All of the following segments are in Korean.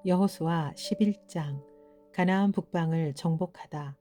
여호수아 11장. 가나안 북방을 정복하다.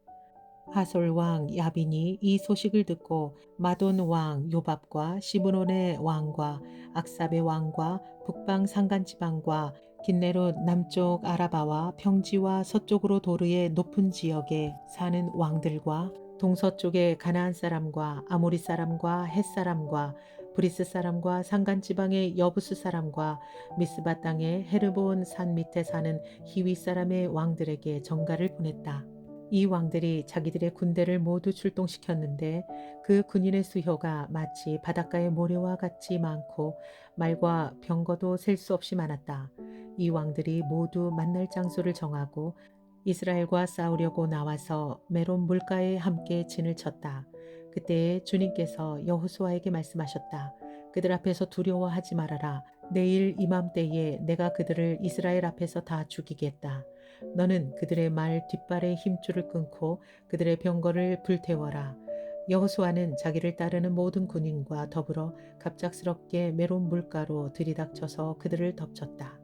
하솔 왕 야빈이 이 소식을 듣고 마돈 왕 요밥과 시브논의 왕과 악삽의 왕과 북방 산간지방과 긴네롯 남쪽 아라바와 평지와 서쪽으로 도르의 높은 지역에 사는 왕들과 동서쪽의 가나안 사람과 아모리 사람과 헷 사람과 브리스 사람과 산간지방의 여부스 사람과 미스바 땅의 헤르본 산 밑에 사는 히위 사람의 왕들에게 전가를 보냈다. 이 왕들이 자기들의 군대를 모두 출동시켰는데 그 군인의 수효가 마치 바닷가의 모래와 같이 많고 말과 병거도 셀 수 없이 많았다. 이 왕들이 모두 만날 장소를 정하고 이스라엘과 싸우려고 나와서 메론 물가에 함께 진을 쳤다. 그때 주님께서 여호수아에게 말씀하셨다. 그들 앞에서 두려워하지 말아라. 내일 이맘때에 내가 그들을 이스라엘 앞에서 다 죽이겠다. 너는 그들의 말 뒷발의 힘줄을 끊고 그들의 병거를 불태워라. 여호수아는 자기를 따르는 모든 군인과 더불어 갑작스럽게 메론 물가로 들이닥쳐서 그들을 덮쳤다.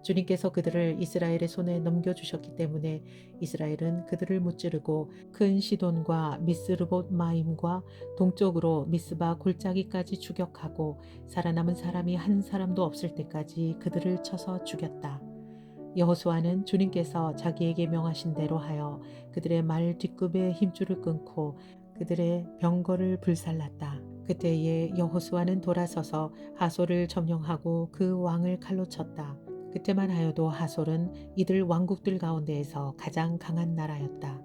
주님께서 그들을 이스라엘의 손에 넘겨주셨기 때문에 이스라엘은 그들을 무찌르고 큰 시돈과 미스르봇 마임과 동쪽으로 미스바 골짜기까지 추격하고 살아남은 사람이 한 사람도 없을 때까지 그들을 쳐서 죽였다. 여호수아는 주님께서 자기에게 명하신 대로 하여 그들의 말 뒷굽에 힘줄을 끊고 그들의 병거를 불살랐다. 그때에 여호수아는 돌아서서 하솔을 점령하고 그 왕을 칼로 쳤다. 그때만 하여도 하솔은 이들 왕국들 가운데에서 가장 강한 나라였다.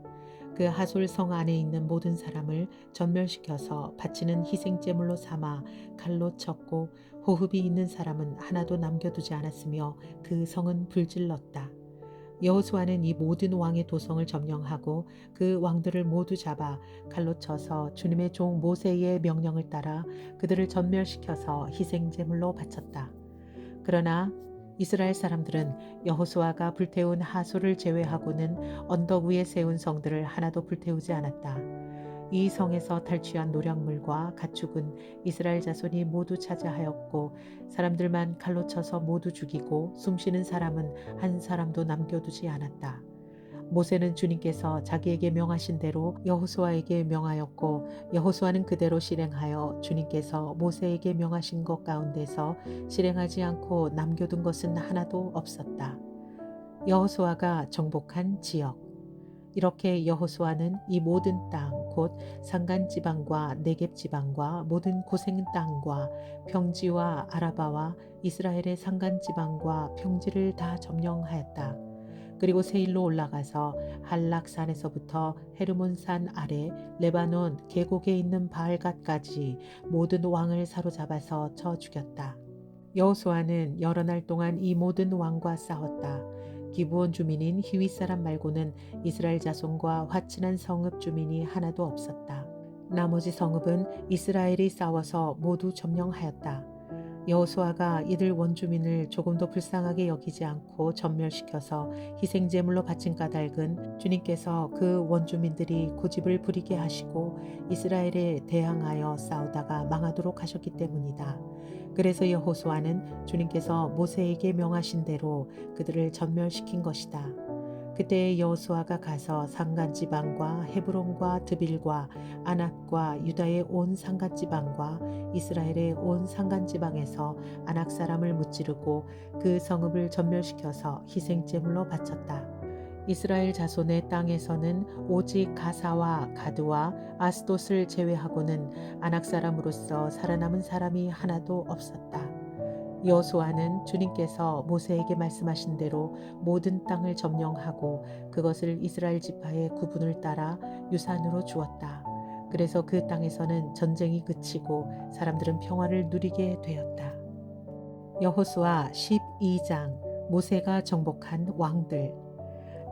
그 하솔 성 안에 있는 모든 사람을 전멸시켜서 바치는 희생제물로 삼아 칼로 쳤고 호흡이 있는 사람은 하나도 남겨두지 않았으며 그 성은 불질렀다. 여호수아는 이 모든 왕의 도성을 점령하고 그 왕들을 모두 잡아 칼로 쳐서 주님의 종 모세의 명령을 따라 그들을 전멸시켜서 희생제물로 바쳤다. 그러나 이스라엘 사람들은 여호수아가 불태운 하솔을 제외하고는 언덕 위에 세운 성들을 하나도 불태우지 않았다. 이 성에서 탈취한 노략물과 가축은 이스라엘 자손이 모두 차지하였고 사람들만 칼로 쳐서 모두 죽이고 숨쉬는 사람은 한 사람도 남겨두지 않았다. 모세는 주님께서 자기에게 명하신 대로 여호수아에게 명하였고 여호수아는 그대로 실행하여 주님께서 모세에게 명하신 것 가운데서 실행하지 않고 남겨둔 것은 하나도 없었다. 여호수아가 정복한 지역. 이렇게 여호수아는 이 모든 땅, 곧 산간 지방과 네겝 지방과 모든 고생 땅과 평지와 아라바와 이스라엘의 산간 지방과 평지를 다 점령하였다. 그리고 세일로 올라가서 한락산에서부터 헤르몬산 아래 레바논 계곡에 있는 바알갓까지 모든 왕을 사로잡아서 쳐 죽였다. 여호수아는 여러 날 동안 이 모든 왕과 싸웠다. 기브온 주민인 히윗 사람 말고는 이스라엘 자손과 화친한 성읍 주민이 하나도 없었다. 나머지 성읍은 이스라엘이 싸워서 모두 점령하였다. 여호수아가 이들 원주민을 조금도 불쌍하게 여기지 않고 전멸시켜서 희생제물로 바친 까닭은 주님께서 그 원주민들이 고집을 부리게 하시고 이스라엘에 대항하여 싸우다가 망하도록 하셨기 때문이다. 그래서 여호수아는 주님께서 모세에게 명하신 대로 그들을 전멸시킨 것이다. 그때 여호수아가 가서 산간 지방과 헤브론과 드빌과 아낙과 유다의 온 산간 지방과 이스라엘의 온 산간 지방에서 아낙 사람을 무찌르고 그 성읍을 전멸시켜서 희생제물로 바쳤다. 이스라엘 자손의 땅에서는 오직 가사와 가드와 아스돗을 제외하고는 아낙 사람으로서 살아남은 사람이 하나도 없었다. 여호수아는 주님께서 모세에게 말씀하신 대로 모든 땅을 점령하고 그것을 이스라엘 지파의 구분을 따라 유산으로 주었다. 그래서 그 땅에서는 전쟁이 그치고 사람들은 평화를 누리게 되었다. 여호수아 12장. 모세가 정복한 왕들.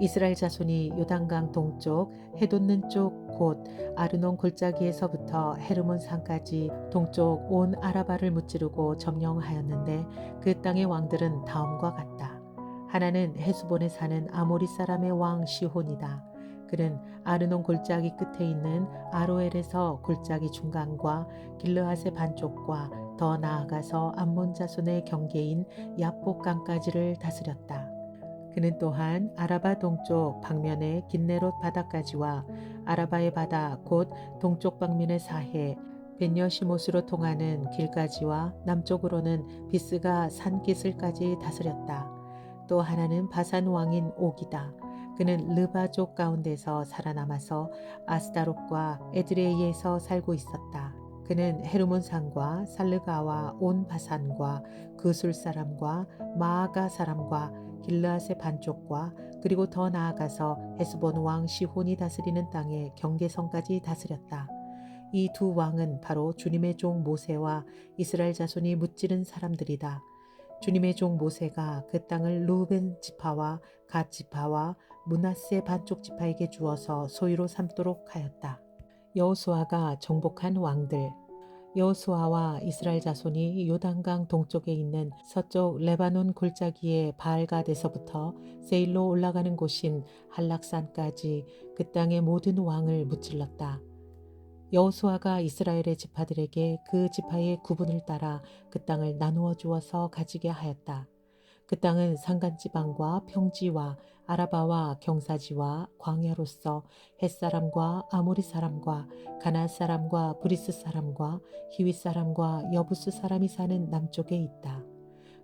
이스라엘 자손이 요단강 동쪽 해돋는 쪽 곧 아르논 골짜기에서부터 헤르몬 산까지 동쪽 온 아라바를 무찌르고 점령하였는데 그 땅의 왕들은 다음과 같다. 하나는 헤스본에 사는 아모리 사람의 왕 시혼이다. 그는 아르논 골짜기 끝에 있는 아로엘에서 골짜기 중간과 길르앗의 반쪽과 더 나아가서 암몬 자손의 경계인 야복강까지를 다스렸다. 그는 또한 아라바 동쪽 방면의 긴네롯 바다까지와 아라바의 바다 곧 동쪽 방면의 사해 벤여시못으로 통하는 길까지와 남쪽으로는 비스가 산 기슭까지 다스렸다. 또 하나는 바산 왕인 옥이다. 그는 르바족 가운데서 살아남아서 아스다롯과 에드레이에서 살고 있었다. 그는 헤르몬 산과 살르가와 온 바산과 그술 사람과 마아가 사람과 길르앗의 반쪽과 그리고 더 나아가서 헤스본 왕 시혼이 다스리는 땅의 경계선까지 다스렸다. 이 두 왕은 바로 주님의 종 모세와 이스라엘 자손이 무찌른 사람들이다. 주님의 종 모세가 그 땅을 루벤 지파와 갓 지파와 므낫세 반쪽 지파에게 주어서 소유로 삼도록 하였다. 여호수아가 정복한 왕들. 여호수아와 이스라엘 자손이 요단강 동쪽에 있는 서쪽 레바논 골짜기의 바알갓에서부터 세일로 올라가는 곳인 한락산까지 그 땅의 모든 왕을 무찔렀다. 여호수아가 이스라엘의 지파들에게 그 지파의 구분을 따라 그 땅을 나누어 주어서 가지게 하였다. 그 땅은 산간지방과 평지와 아라바와 경사지와 광야로서 햇사람과 아모리 사람과 가나안 사람과 브리스 사람과 히윗 사람과 여부스 사람이 사는 남쪽에 있다.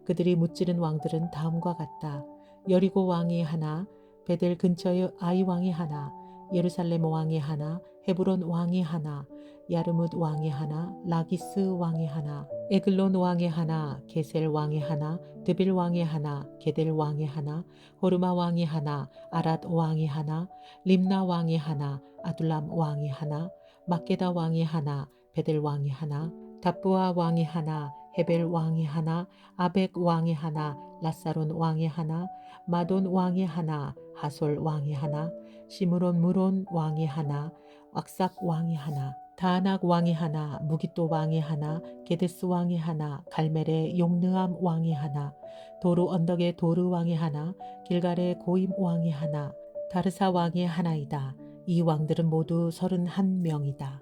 그들이 무찌른 왕들은 다음과 같다. 여리고 왕이 하나, 베델 근처의 아이 왕이 하나, 예루살렘 왕이 하나, 헤브론 왕이 하나, 야르뭇 왕이 하나, 라기스 왕이 하나, 에글론 왕이 하나, 게셀 왕이 하나, 드빌 왕이 하나, 게델 왕이 하나, 호르마 왕이 하나, 아랏 왕이 하나, 림나 왕이 하나, 아둘람 왕이 하나, 막게다 왕이 하나, 베델 왕이 하나, 다부아 왕이 하나, 헤벨 왕이 하나, 아벡 왕이 하나, 라사론 왕이 하나, 마돈 왕이 하나, 하솔 왕이 하나, 시므론 무론 왕이 하나, 왁삽 왕이 하나, 다낙 왕이 하나, 무기또 왕이 하나, 게데스 왕이 하나, 갈멜의 용느암 왕이 하나, 도루 언덕의 도르 왕이 하나, 길갈의 고임 왕이 하나, 다르사 왕이 하나이다. 이 왕들은 모두 31명이다.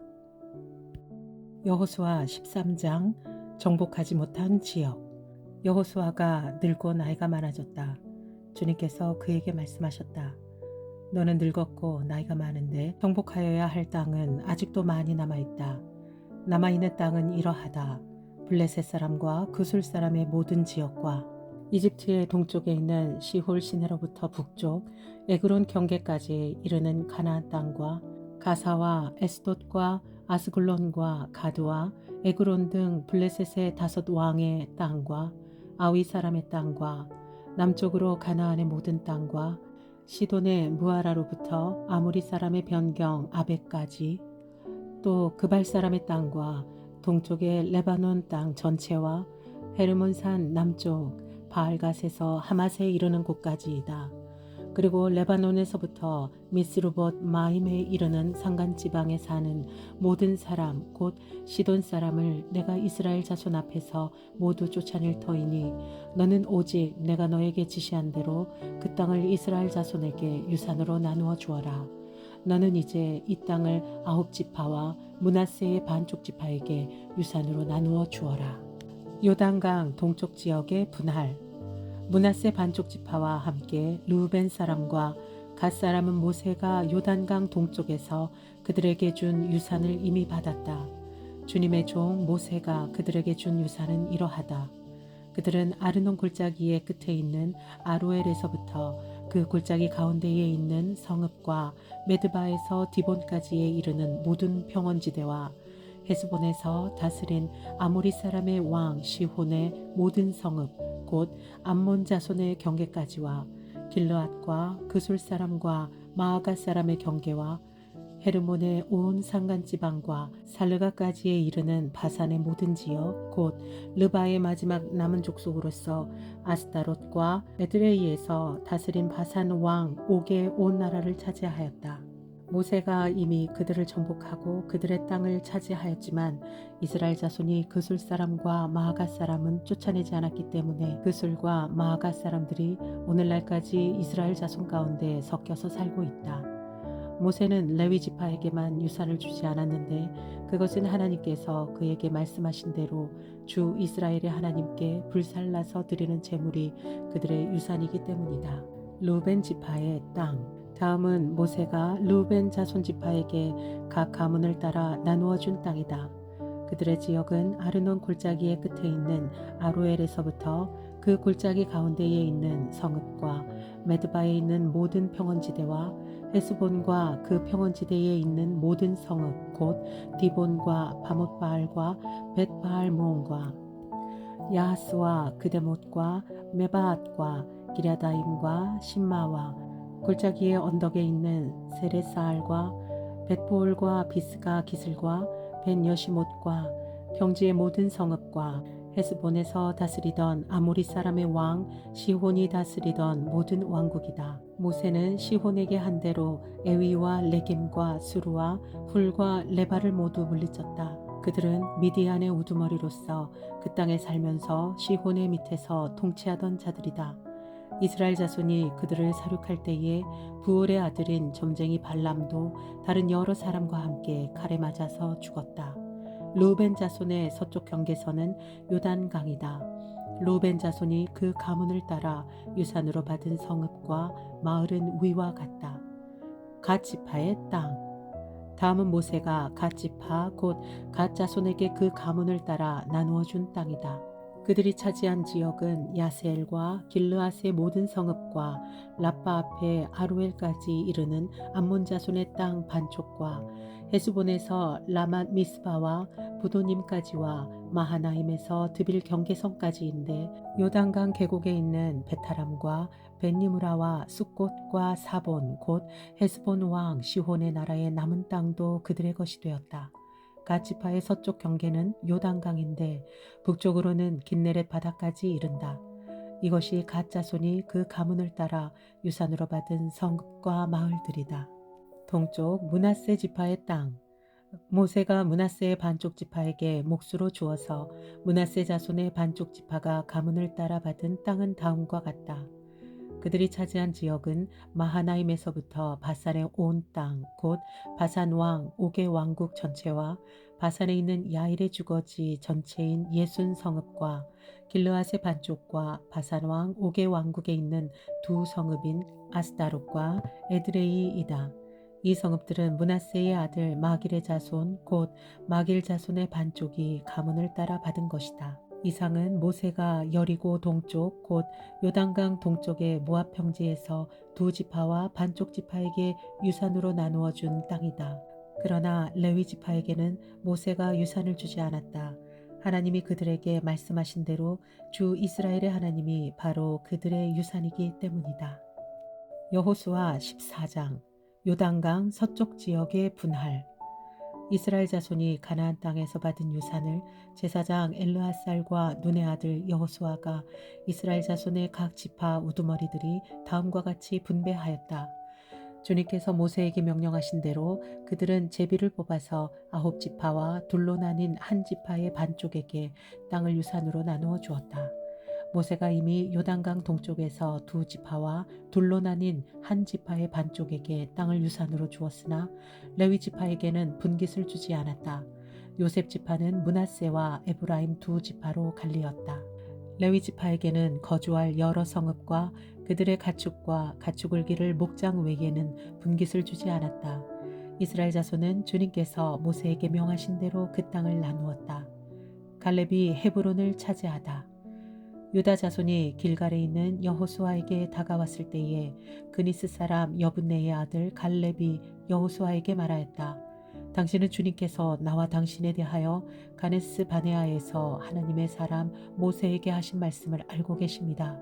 여호수아 13장 정복하지 못한 지역. 여호수아가 늙고 나이가 많아졌다. 주님께서 그에게 말씀하셨다. 너는 늙었고 나이가 많은데 정복하여야 할 땅은 아직도 많이 남아있다. 남아있는 땅은 이러하다. 블레셋 사람과 그술 사람의 모든 지역과 이집트의 동쪽에 있는 시홀 시내로부터 북쪽 에그론 경계까지 이르는 가나안 땅과 가사와 에스돗과 아스글론과 가드와 에그론 등 블레셋의 5 왕의 땅과 아위 사람의 땅과 남쪽으로 가나안의 모든 땅과 시돈의 무아라로부터 아모리 사람의 변경 아벡까지 또 그발 사람의 땅과 동쪽의 레바논 땅 전체와 헤르몬산 남쪽 바알갓에서 하맛에 이르는 곳까지이다. 그리고 레바논에서부터 미스루봇 마임에 이르는 산간지방에 사는 모든 사람 곧 시돈 사람을 내가 이스라엘 자손 앞에서 모두 쫓아낼 터이니 너는 오직 내가 너에게 지시한 대로 그 땅을 이스라엘 자손에게 유산으로 나누어 주어라. 너는 이제 이 땅을 9지파와 므낫세의 반쪽 지파에게 유산으로 나누어 주어라. 요단강 동쪽 지역의 분할. 므낫세 반쪽 지파와 함께 르우벤 사람과 갓 사람은 모세가 요단강 동쪽에서 그들에게 준 유산을 이미 받았다. 주님의 종 모세가 그들에게 준 유산은 이러하다. 그들은 아르논 골짜기의 끝에 있는 아로엘에서부터 그 골짜기 가운데에 있는 성읍과 메드바에서 디본까지에 이르는 모든 평원지대와 헤스본에서 다스린 아모리 사람의 왕 시혼의 모든 성읍 곧 암몬 자손의 경계까지와 길르앗과 그술 사람과 마아가 사람의 경계와 헤르몬의 온 산간지방과 살르가까지에 이르는 바산의 모든 지역 곧 르바의 마지막 남은 족속으로서 아스타롯과 에드레이에서 다스린 바산 왕 옥의 온 나라를 차지하였다. 모세가 이미 그들을 정복하고 그들의 땅을 차지하였지만 이스라엘 자손이 그술 사람과 마아가 사람은 쫓아내지 않았기 때문에 그술과 마아가 사람들이 오늘날까지 이스라엘 자손 가운데 섞여서 살고 있다. 모세는 레위 지파에게만 유산을 주지 않았는데 그것은 하나님께서 그에게 말씀하신 대로 주 이스라엘의 하나님께 불살라서 드리는 제물이 그들의 유산이기 때문이다. 르우벤 지파의 땅. 다음은 모세가 르우벤 자손 지파에게 각 가문을 따라 나누어 준 땅이다. 그들의 지역은 아르논 골짜기의 끝에 있는 아로엘에서부터 그 골짜기 가운데에 있는 성읍과 메드바에 있는 모든 평원지대와 헤스본과 그 평원지대에 있는 모든 성읍 곧 디본과 바못바알과 벳바알 모온과 야하스와 그데못과 메바앗과 기랴다임과 신마와 골짜기의 언덕에 있는 세레사알과 벳보올과 비스가 기슬과 벤 여시못과 평지의 모든 성읍과 헤스본에서 다스리던 아모리 사람의 왕 시혼이 다스리던 모든 왕국이다. 모세는 시혼에게 한 대로 에위와 레겜과 수루와 훌과 레바를 모두 물리쳤다. 그들은 미디안의 우두머리로서 그 땅에 살면서 시혼의 밑에서 통치하던 자들이다. 이스라엘 자손이 그들을 사륙할 때에 부올의 아들인 점쟁이 발람도 다른 여러 사람과 함께 칼에 맞아서 죽었다. 르우벤 자손의 서쪽 경계선은 요단강이다. 르우벤 자손이 그 가문을 따라 유산으로 받은 성읍과 마을은 위와 같다. 갓 지파의 땅. 다음은 모세가 갓 지파 곧 갓 자손에게 그 가문을 따라 나누어 준 땅이다. 그들이 차지한 지역은 야세엘과 길르앗의 모든 성읍과 라빠 앞에 아루엘까지 이르는 암몬 자손의 땅 반쪽과 헤스본에서 라맛 미스바와 부도님까지와 마하나임에서 드빌 경계선까지인데 요단강 계곡에 있는 베타람과 벤니무라와 숫곳과 사본 곧 헤스본 왕 시혼의 나라의 남은 땅도 그들의 것이 되었다. 갓 지파의 서쪽 경계는 요단강인데 북쪽으로는 긴네렛 바다까지 이른다. 이것이 갓 자손이 그 가문을 따라 유산으로 받은 성읍과 마을들이다. 동쪽 므낫세 지파의 땅. 모세가 므낫세의 반쪽 지파에게 몫으로 주어서 므낫세 자손의 반쪽 지파가 가문을 따라 받은 땅은 다음과 같다. 그들이 차지한 지역은 마하나임에서부터 바산의 온 땅, 곧 바산 왕 옥의 왕국 전체와 바산에 있는 야일의 주거지 전체인 예순 성읍과 길르앗의 반쪽과 바산 왕 옥의 왕국에 있는 두 성읍인 아스다롯과 에드레이이다. 이 성읍들은 므낫세의 아들 마길의 자손 곧 마길 자손의 반쪽이 가문을 따라 받은 것이다. 이상은 모세가 여리고 동쪽 곧 요단강 동쪽의 모압 평지에서 두 지파와 반쪽 지파에게 유산으로 나누어 준 땅이다. 그러나 레위 지파에게는 모세가 유산을 주지 않았다. 하나님이 그들에게 말씀하신 대로 주 이스라엘의 하나님이 바로 그들의 유산이기 때문이다. 여호수아 14장. 요단강 서쪽 지역의 분할. 이스라엘 자손이 가나안 땅에서 받은 유산을 제사장 엘르앗살과 눈의 아들 여호수아가 이스라엘 자손의 각 지파 우두머리들이 다음과 같이 분배하였다. 주님께서 모세에게 명령하신 대로 그들은 제비를 뽑아서 9지파와 둘로 나뉜 한 지파의 반쪽에게 땅을 유산으로 나누어 주었다. 모세가 이미 요단강 동쪽에서 두 지파와 둘로 나뉜 한 지파의 반쪽에게 땅을 유산으로 주었으나 레위 지파에게는 분깃을 주지 않았다. 요셉 지파는 므낫세와 에브라임 두 지파로 갈리었다. 레위 지파에게는 거주할 여러 성읍과 그들의 가축과 가축을 기를 목장 외에는 분깃을 주지 않았다. 이스라엘 자손은 주님께서 모세에게 명하신 대로 그 땅을 나누었다. 갈렙이 헤브론을 차지하다. 유다 자손이 길갈에 있는 여호수아에게 다가왔을 때에 그니스 사람 여분네의 아들 갈렙이 여호수아에게 말하였다. 당신은 주님께서 나와 당신에 대하여 가네스 바네아에서 하나님의 사람 모세에게 하신 말씀을 알고 계십니다.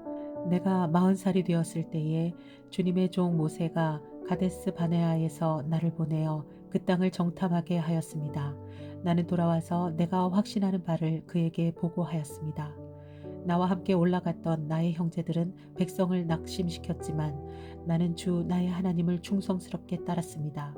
내가 40살이 되었을 때에 주님의 종 모세가 가데스 바네아에서 나를 보내어 그 땅을 정탐하게 하였습니다. 나는 돌아와서 내가 확신하는 바를 그에게 보고하였습니다. 나와 함께 올라갔던 나의 형제들은 백성을 낙심시켰지만 나는 주 나의 하나님을 충성스럽게 따랐습니다.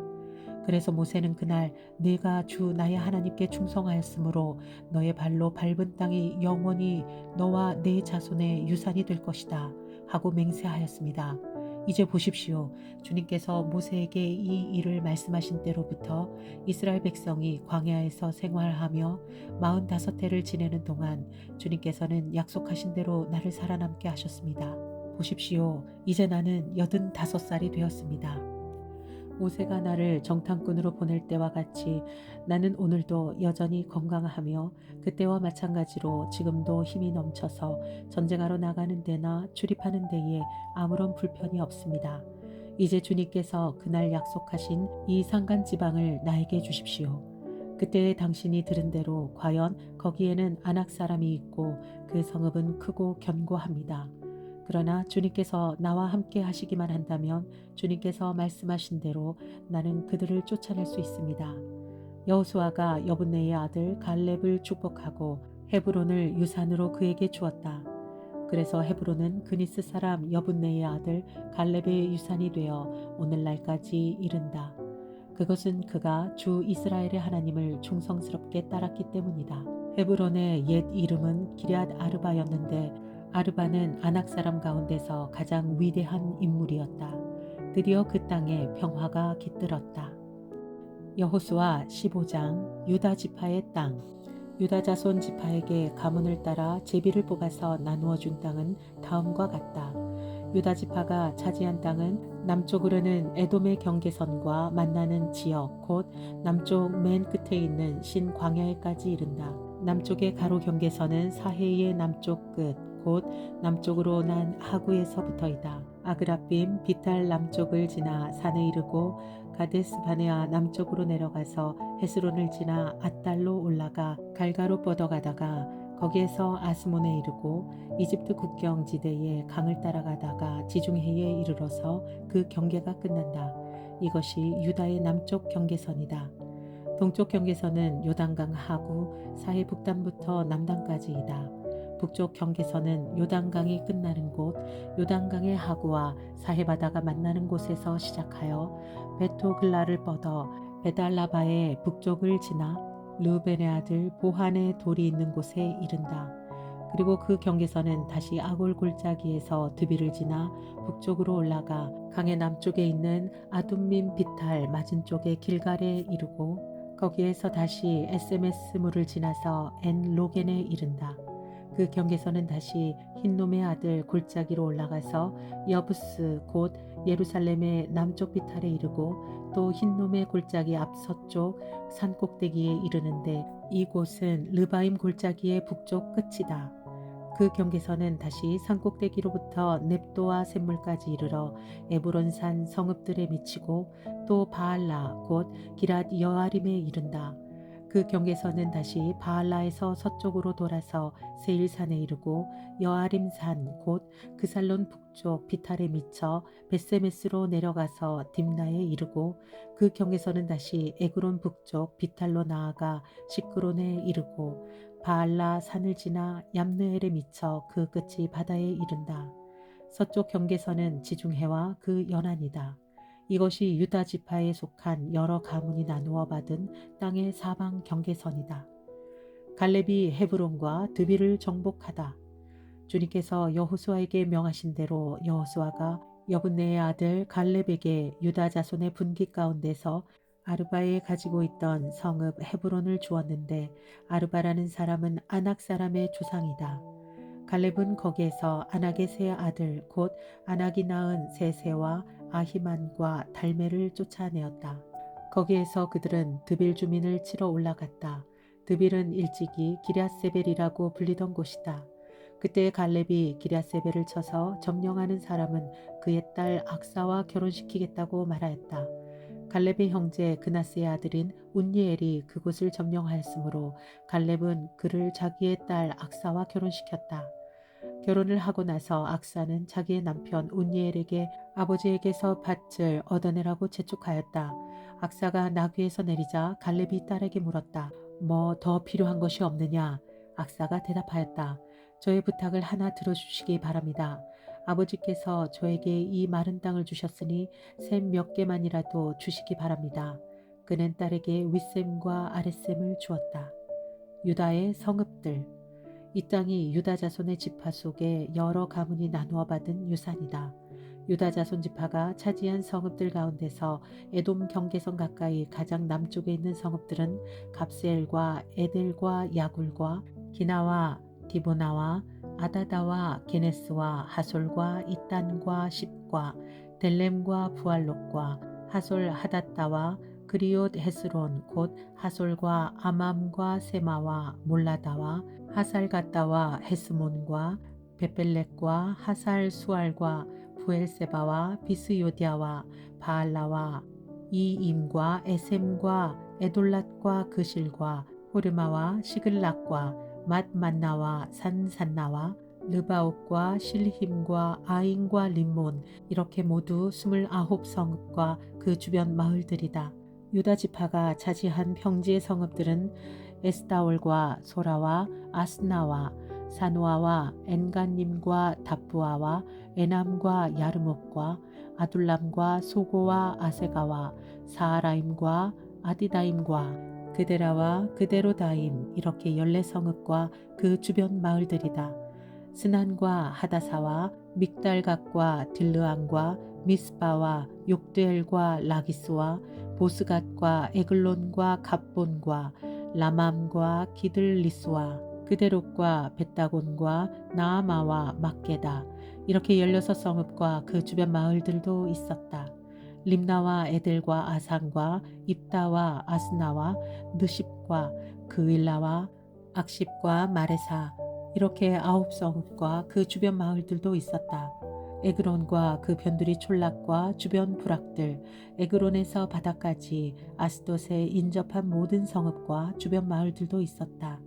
그래서 모세는 그날 네가 주 나의 하나님께 충성하였으므로 너의 발로 밟은 땅이 영원히 너와 네 자손의 유산이 될 것이다 하고 맹세하였습니다. 이제 보십시오. 주님께서 모세에게 이 일을 말씀하신 때로부터 이스라엘 백성이 광야에서 생활하며 45해를 지내는 동안 주님께서는 약속하신 대로 나를 살아남게 하셨습니다. 보십시오. 이제 나는 85살이 되었습니다. 모세가 나를 정탐꾼으로 보낼 때와 같이 나는 오늘도 여전히 건강하며 그때와 마찬가지로 지금도 힘이 넘쳐서 전쟁하러 나가는 데나 출입하는 데에 아무런 불편이 없습니다. 이제 주님께서 그날 약속하신 이 산간 지방을 나에게 주십시오. 그때 당신이 들은 대로 과연 거기에는 아낙 사람이 있고 그 성읍은 크고 견고합니다. 그러나 주님께서 나와 함께 하시기만 한다면 주님께서 말씀하신 대로 나는 그들을 쫓아낼 수 있습니다. 여호수아가 여분네의 아들 갈렙을 축복하고 헤브론을 유산으로 그에게 주었다. 그래서 헤브론은 그니스 사람 여분네의 아들 갈렙의 유산이 되어 오늘날까지 이른다. 그것은 그가 주 이스라엘의 하나님을 충성스럽게 따랐기 때문이다. 헤브론의 옛 이름은 기럇 아르바였는데 아르바는 아낙 사람 가운데서 가장 위대한 인물이었다. 드디어 그 땅에 평화가 깃들었다. 여호수아 15장 유다 지파의 땅. 유다 자손 지파에게 가문을 따라 제비를 뽑아서 나누어 준 땅은 다음과 같다. 유다 지파가 차지한 땅은 남쪽으로는 에돔의 경계선과 만나는 지역 곧 남쪽 맨 끝에 있는 신광야에까지 이른다. 남쪽의 가로 경계선은 사해의 남쪽 끝 곧 남쪽으로 난 하구에서부터이다. 아그라빔 비탈 남쪽을 지나 산에 이르고 가데스 바네아 남쪽으로 내려가서 헤스론을 지나 앗달로 올라가 갈가로 뻗어가다가 거기에서 아스몬에 이르고 이집트 국경 지대에 강을 따라가다가 지중해에 이르러서 그 경계가 끝난다. 이것이 유다의 남쪽 경계선이다. 동쪽 경계선은 요단강 하구 사해 북단부터 남단까지이다. 북쪽 경계선은 요단강이 끝나는 곳, 요단강의 하구와 사해 바다가 만나는 곳에서 시작하여 베토글라를 뻗어 베달라바의 북쪽을 지나 르벤의 아들 보한의 돌이 있는 곳에 이른다. 그리고 그 경계선은 다시 아골 골짜기에서 드비를 지나 북쪽으로 올라가 강의 남쪽에 있는 아둠민 비탈 맞은쪽의 길갈에 이르고 거기에서 다시 에스메스 물을 지나서 엔 로겐에 이른다. 그 경계선은 다시 흰놈의 아들 골짜기로 올라가서 여부스 곧 예루살렘의 남쪽 비탈에 이르고 또 흰놈의 골짜기 앞서쪽 산꼭대기에 이르는데 이곳은 르바임 골짜기의 북쪽 끝이다. 그 경계선은 다시 산꼭대기로부터 넵도와 샘물까지 이르러 에브론산 성읍들에 미치고 또 바알라 곧 기랏 여아림에 이른다. 그 경계선은 다시 바알라에서 서쪽으로 돌아서 세일산에 이르고 여아림산 곧 그살론 북쪽 비탈에 미쳐 벳세메스로 내려가서 딥나에 이르고 그 경계선은 다시 에그론 북쪽 비탈로 나아가 시크론에 이르고 바알라 산을 지나 얌느엘에 미쳐 그 끝이 바다에 이른다. 서쪽 경계선은 지중해와 그 연안이다. 이것이 유다 지파에 속한 여러 가문이 나누어 받은 땅의 사방 경계선이다. 갈렙이 헤브론과 드비를 정복하다. 주님께서 여호수아에게 명하신 대로 여호수아가 여분네의 아들 갈렙에게 유다 자손의 분기 가운데서 아르바에 가지고 있던 성읍 헤브론을 주었는데 아르바라는 사람은 아낙 사람의 조상이다. 갈렙은 거기에서 아낙의 세 아들 곧 아낙이 낳은 세세와 아히만과 달메를 쫓아내었다. 거기에서 그들은 드빌 주민을 치러 올라갔다. 드빌은 일찍이 기럇세벨이라고 불리던 곳이다. 그때 갈렙이 기럇세벨을 쳐서 점령하는 사람은 그의 딸 악사와 결혼시키겠다고 말하였다. 갈렙의 형제 그나스의 아들인 운니엘이 그곳을 점령하였으므로 갈렙은 그를 자기의 딸 악사와 결혼시켰다. 결혼을 하고 나서 악사는 자기의 남편 운니엘에게 아버지에게서 밭을 얻어내라고 재촉하였다. 악사가 나귀에서 내리자 갈렙이 딸에게 물었다. 뭐 더 필요한 것이 없느냐? 악사가 대답하였다. 저의 부탁을 하나 들어주시기 바랍니다. 아버지께서 저에게 이 마른 땅을 주셨으니 샘 몇 개만이라도 주시기 바랍니다. 그는 딸에게 윗샘과 아랫샘을 주었다. 유다의 성읍들. 이 땅이 유다 자손의 지파 속에 여러 가문이 나누어 받은 유산이다. 유다 자손 지파가 차지한 성읍들 가운데서 에돔 경계선 가까이 가장 남쪽에 있는 성읍들은 갑세엘과 에델과 야굴과 기나와 디보나와 아다다와 게네스와 하솔과 이단과 십과 델렘과 부알롯과 하솔 하닷다와 그리옷 헤스론 곧 하솔과 아맘과 세마와 몰라다와 하살갓다와 헤스몬과 베펠렉과 하살 수알과 부엘세바와 비스요디아와 바알라와 이임과 에셈과 에돌랏과 그실과 호르마와 시글락과 맛만나와 산산나와 르바옥과 실힘과 아인과 림몬 이렇게 모두 29성읍과 그 주변 마을들이다. 유다 지파가 차지한 평지의 성읍들은 에스다올과 소라와 아스나와 사노아와 엔간님과 답부아와 에남과 야르목과 아둘람과 소고와 아세가와 사하라임과 아디다임과 그데라와 그데로다임 이렇게 14성읍과 그 주변 마을들이다. 스난과 하다사와 믹달갓과 딜르안과 미스바와 욕드엘과 라기스와 보스갓과 에글론과 갑본과 라맘과 기들리스와 그데롯과 벳다곤과 나아마와 막게다 이렇게 16성읍과 그 주변 마을들도 있었다. 림나와 에델과 아산과 입다와 아스나와 느십과 그윌라와 악십과 마레사 이렇게 9성읍과 그 주변 마을들도 있었다. 에그론과 그 변두리 촌락과 주변 부락들, 에그론에서 바다까지 아스돗에 인접한 모든 성읍과 주변 마을들도 있었다.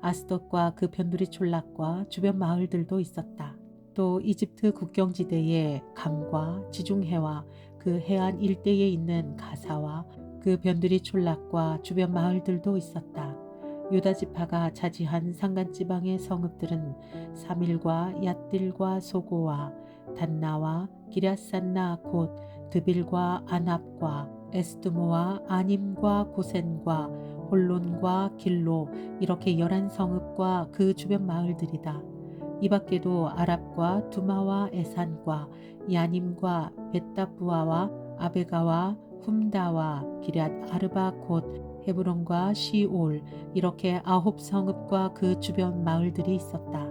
아스돗과 그 변두리 촌락과 주변 마을들도 있었다. 또 이집트 국경지대에 감과 지중해와 그 해안 일대에 있는 가사와 그 변두리 촌락과 주변 마을들도 있었다. 유다 지파가 차지한 산간지방의 성읍들은 사밀과 얏딜과 소고와 단나와 기랴산나 곧 드빌과 아납과 에스드모와 아님과 고센과 홀론과 길로 이렇게 11성읍과 그 주변 마을들이다. 이 밖에도 아랍과 두마와 에산과 야님과 벳다부아와 아베가와 훔다와 기럇 아르바 곧 헤브론과 시올 이렇게 9성읍과 그 주변 마을들이 있었다.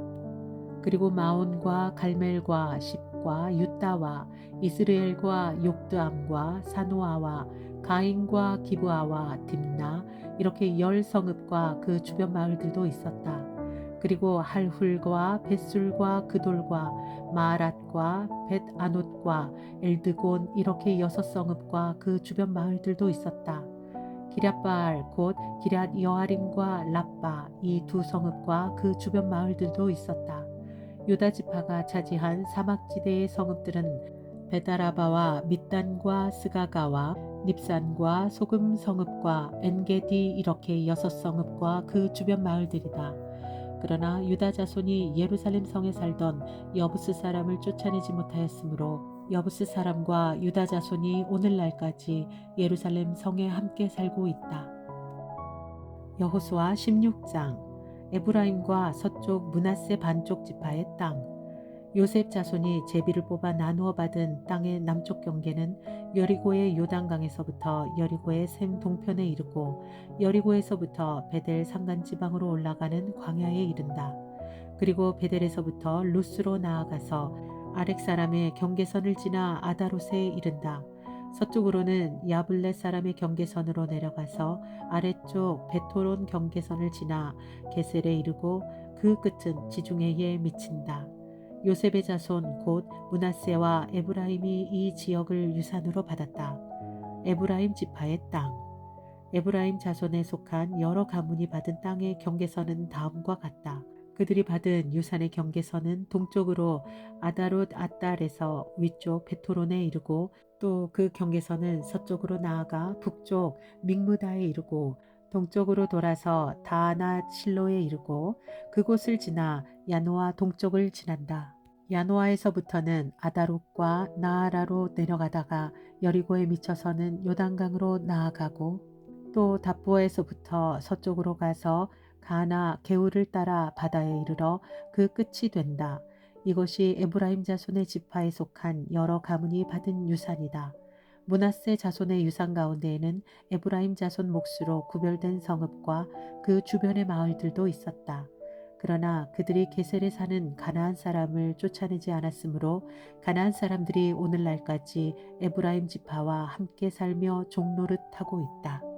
그리고 마온과 갈멜과 십과 유다와 이스라엘과 욕드암과 사노아와 가인과 기브아와 딥나 이렇게 10성읍과 그 주변 마을들도 있었다. 그리고 할훌과 벳술과 그돌과 마아랏과 벳아논과 엘드곤 이렇게 6성읍과 그 주변 마을들도 있었다. 기럇바알 곧 기럇 여아림과 라빠 이 2성읍과 그 주변 마을들도 있었다. 유다 지파가 차지한 사막지대의 성읍들은 베다라바와 밑단과 스가가와 닙산과 소금 성읍과 엔게디 이렇게 6성읍과 그 주변 마을들이다. 그러나 유다 자손이 예루살렘 성에 살던 여부스 사람을 쫓아내지 못하였으므로 여부스 사람과 유다 자손이 오늘날까지 예루살렘 성에 함께 살고 있다. 여호수아 16장 에브라임과 서쪽 므낫세 반쪽 지파의 땅 요셉 자손이 제비를 뽑아 나누어 받은 땅의 남쪽 경계는 여리고의 요단강에서부터 여리고의 샘 동편에 이르고 여리고에서부터 베델 산간지방으로 올라가는 광야에 이른다. 그리고 베델에서부터 루스로 나아가서 아렉 사람의 경계선을 지나 아다롯에 이른다. 서쪽으로는 야블렛 사람의 경계선으로 내려가서 아래쪽 베토론 경계선을 지나 게셀에 이르고 그 끝은 지중해에 미친다. 요셉의 자손 곧 므낫세와 에브라임이 이 지역을 유산으로 받았다. 에브라임 지파의 땅 에브라임 자손에 속한 여러 가문이 받은 땅의 경계선은 다음과 같다. 그들이 받은 유산의 경계선은 동쪽으로 아다롯 아딸에서 위쪽 베토론에 이르고 또 그 경계선은 서쪽으로 나아가 북쪽 믹무다에 이르고 동쪽으로 돌아서 다하나 실로에 이르고 그곳을 지나 야노아 동쪽을 지난다. 야노아에서부터는 아다롯과 나아라로 내려가다가 여리고에 미쳐서는 요단강으로 나아가고 또 답보에서부터 서쪽으로 가서 가나 게울을 따라 바다에 이르러 그 끝이 된다. 이것이 에브라임 자손의 지파에 속한 여러 가문이 받은 유산이다. 므낫세 자손의 유산 가운데에는 에브라임 자손 몫으로 구별된 성읍과 그 주변의 마을들도 있었다. 그러나 그들이 게셀에 사는 가나안 사람을 쫓아내지 않았으므로 가나안 사람들이 오늘날까지 에브라임 지파와 함께 살며 종노릇하고 있다.